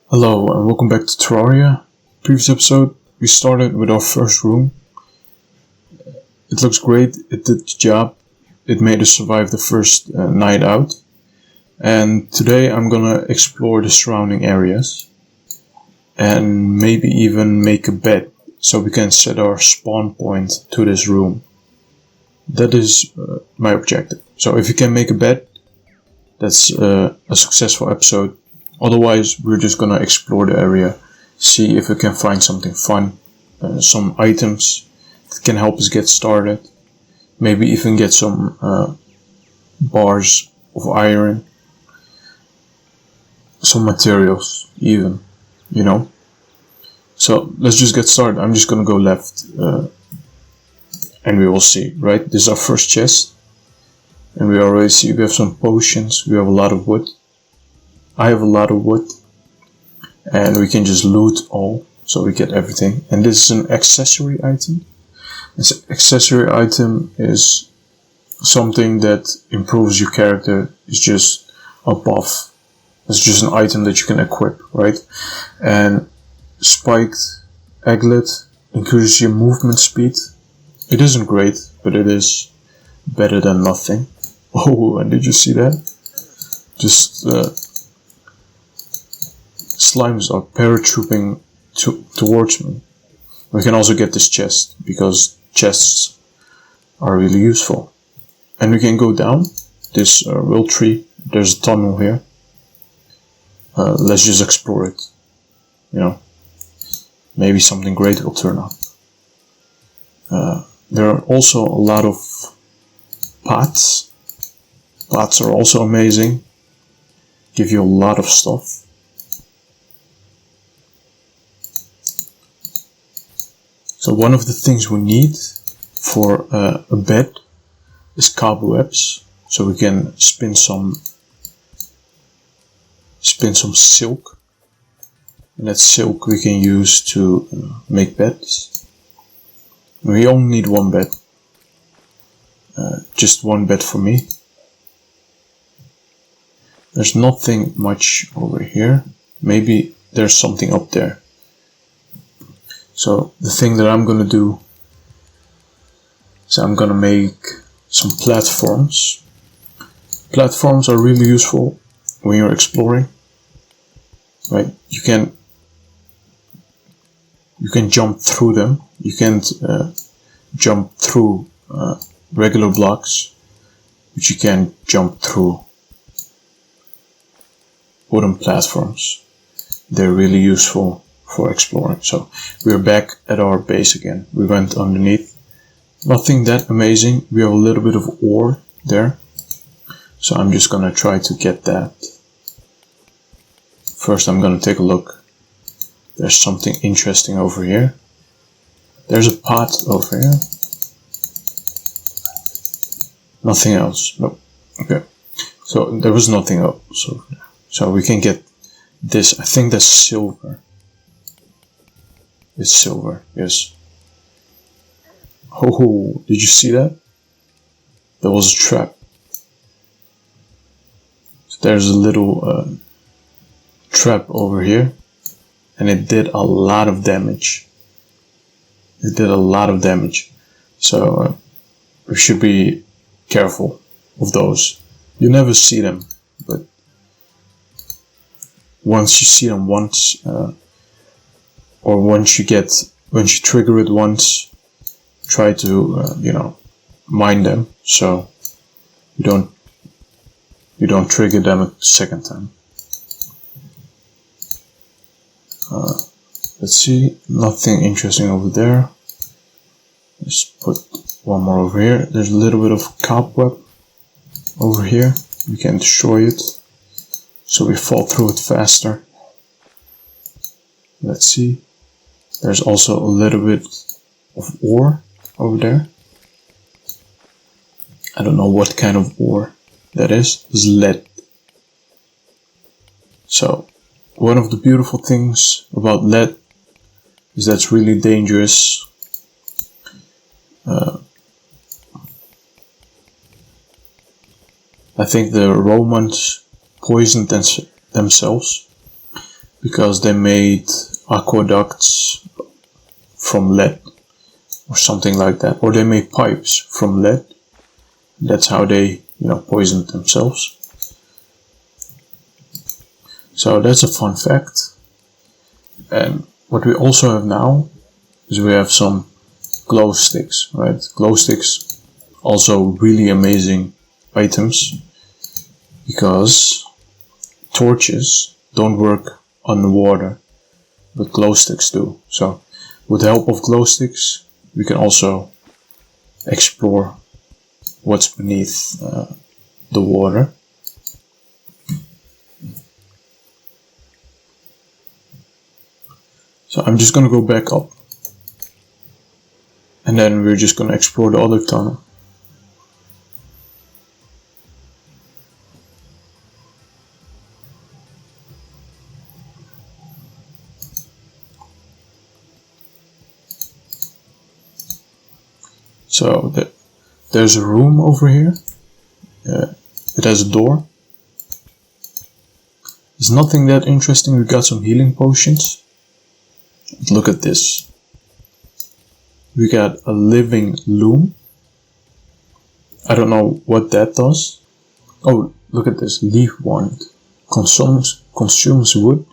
Hello and welcome back to Terraria. Previous episode, we started with our first room. It looks great, it did the job, it made us survive the first night out. And today I'm gonna explore the surrounding areas and maybe even make a bed so we can set our spawn point to this room. That is my objective. So if you can make a bed, that's a successful episode. Otherwise, we're just gonna explore the area, see if we can find something fun, some items that can help us get started, maybe even get some bars of iron, some materials even, So let's just get started. I'm just gonna go left and we will see, right? This is our first chest and we already see we have some potions, we have a lot of wood. I have a lot of wood and we can just loot all so we get everything. And this is an accessory item. This accessory item is something that improves your character. It's just a buff. It's just an item that you can equip, right? And spiked aglet increases your movement speed. It isn't great, but it is better than nothing. Oh, and did you see that? Just slimes are paratrooping towards me. We can also get this chest because chests are really useful. And we can go down this will tree. There's a tunnel here. Let's just explore it. Maybe something great will turn up. There are also a lot of pots. Pots are also amazing. Give you a lot of stuff. So one of the things we need for a bed is cobwebs, so we can spin some silk, and that silk we can use to make beds. We only need one bed, just one bed for me. There's nothing much over here. Maybe there's something up there. So the thing that I'm gonna do is I'm gonna make some platforms. Platforms are really useful when you're exploring, right? You can jump through them. You can't jump through regular blocks, but you can jump through wooden platforms. They're really useful for exploring. So we're back at our base again. We went underneath. Nothing that amazing. We have a little bit of ore there. So I'm just gonna try to get that. First I'm gonna take a look. There's something interesting over here. There's a pot over here. Nothing else. Nope. Okay. So there was nothing else over there. So we can get this. I think that's silver. It's silver, yes. Oh, did you see that? That was a trap. So there's a little trap over here, and it did a lot of damage. It did a lot of damage. So we should be careful of those. You never see them, but once you see them once, or once you trigger it once, try to mine them so you don't trigger them a second time. Let's see, nothing interesting over there. Let's put one more over here. There's a little bit of cobweb over here. We can destroy it so we fall through it faster. Let's see. There's also a little bit of ore over there. I don't know what kind of ore that is. It's lead. So, one of the beautiful things about lead is that it's really dangerous. I think the Romans poisoned themselves because they made aqueducts from lead or something like that, or they made pipes from lead. That's how they, poisoned themselves. So that's a fun fact. And what we also have now is we have some glow sticks, right? Glow sticks, also really amazing items, because torches don't work underwater, but glow sticks do. So with the help of glow sticks, we can also explore what's beneath the water. So I'm just gonna go back up, and then we're just gonna explore the other tunnel. So there's a room over here. It has a door. There's nothing that interesting. We got some healing potions. But look at this. We got a living loom. I don't know what that does. Oh, look at this. Leaf wand. Consumes wood.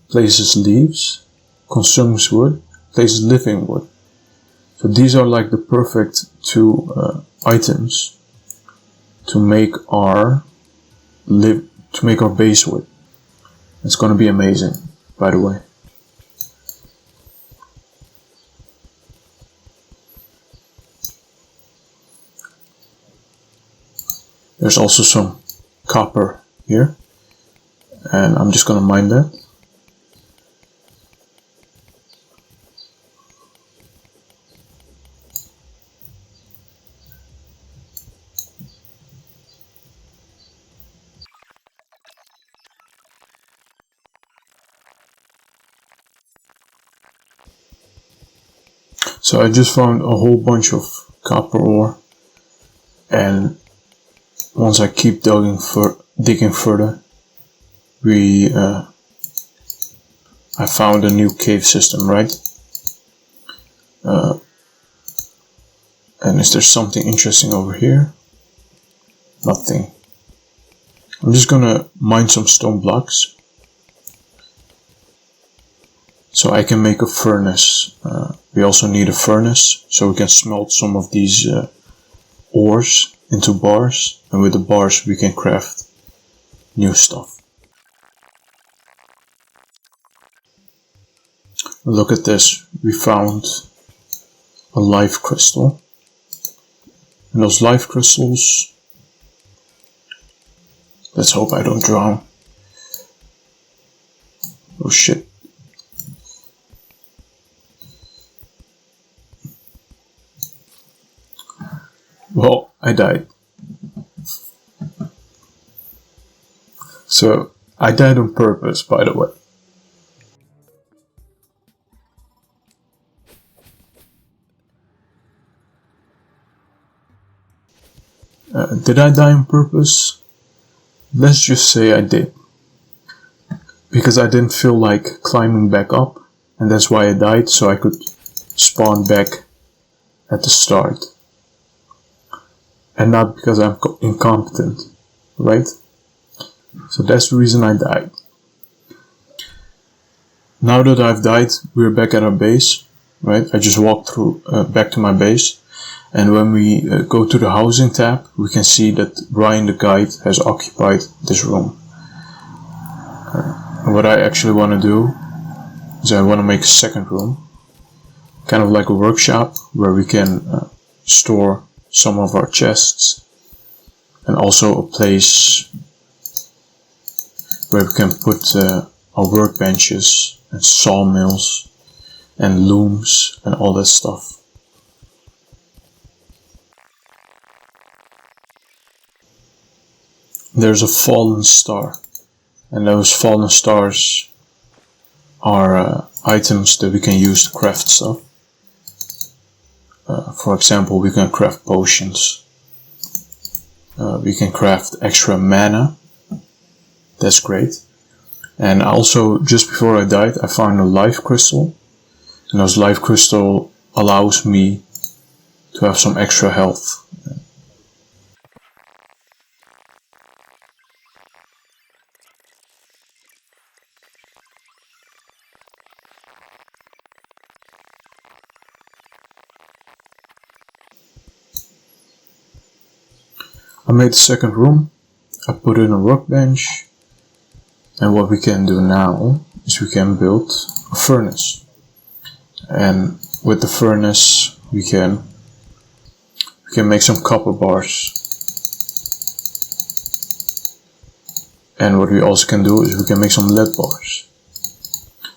Places leaves. Consumes wood. Places living wood. So these are like the perfect two items to make our base with. It's gonna be amazing, by the way. There's also some copper here, and I'm just gonna mine that. So I just found a whole bunch of copper ore, and once I keep digging further, I found a new cave system, right? And is there something interesting over here? Nothing. I'm just gonna mine some stone blocks, so I can make a furnace. We also need a furnace, so we can smelt some of these ores into bars, and with the bars we can craft new stuff. Look at this. We found a life crystal, and those life crystals, let's hope I don't drown. Oh shit. Well, I died. So, I died on purpose, by the way. Did I die on purpose? Let's just say I did. Because I didn't feel like climbing back up, and that's why I died, so I could spawn back at the start. And not because I'm incompetent, right? So that's the reason I died. Now that I've died, we're back at our base, right? I just walked through back to my base, and when we go to the housing tab, we can see that Brian the guide has occupied this room. What I actually want to do is I want to make a second room, kind of like a workshop where we can store some of our chests, and also a place where we can put our workbenches and sawmills and looms and all that stuff. There's a fallen star, and those fallen stars are items that we can use to craft stuff. For example, we can craft potions. We can craft extra mana. That's great. And also, just before I died, I found a life crystal, and those life crystal allows me to have some extra health. I made the second room, I put in a workbench, and what we can do now is we can build a furnace. And with the furnace we can make some copper bars. And what we also can do is we can make some lead bars.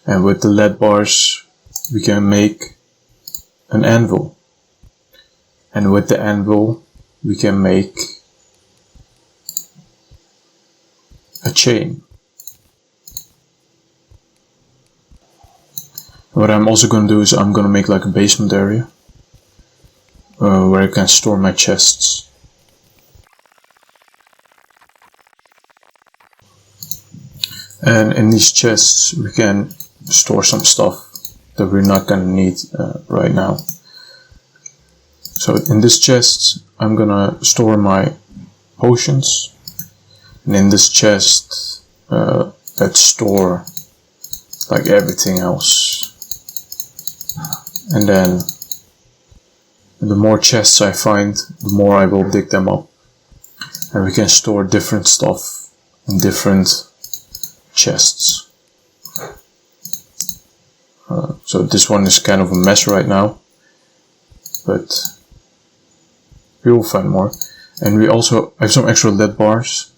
And with the lead bars we can make an anvil. And with the anvil we can make a chain. What I'm also going to do is I'm going to make like a basement area where I can store my chests. And in these chests we can store some stuff that we're not going to need right now. So in this chest I'm going to store my potions. And in this chest, let's store like everything else. And then the more chests I find, the more I will dig them up. And we can store different stuff in different chests. So this one is kind of a mess right now, but we will find more. And we also have some extra lead bars,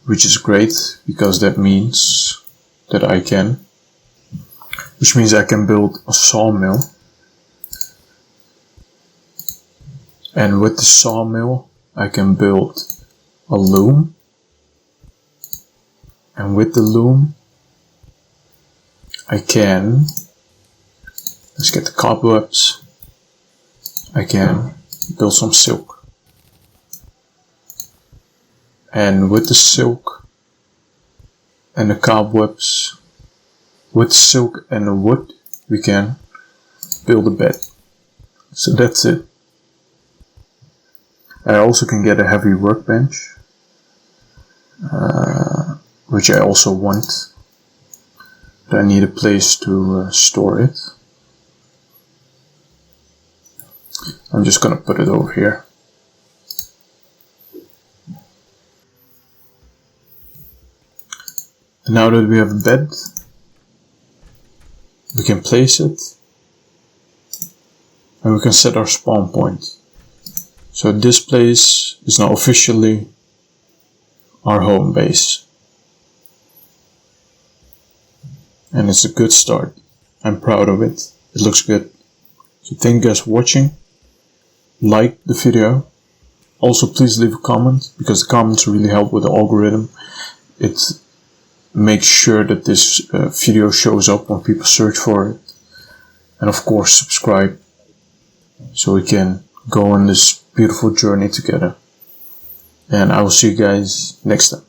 which is great because that means that I can build a sawmill. And with the sawmill I can build a loom. And with the loom I can, let's get the cobwebs, I can build some silk. And with the silk and the cobwebs, with the silk and the wood, we can build a bed. So that's it. I also can get a heavy workbench, which I also want. But I need a place to store it. I'm just gonna put it over here. Now that we have a bed, we can place it and we can set our spawn point. So this place is now officially our home base. And it's a good start. I'm proud of it. It looks good. So thank you guys for watching. Like the video. Also please leave a comment, because the comments really help with the algorithm. It makes sure that this video shows up when people search for it. And of course subscribe, so we can go on this beautiful journey together. And I will see you guys next time.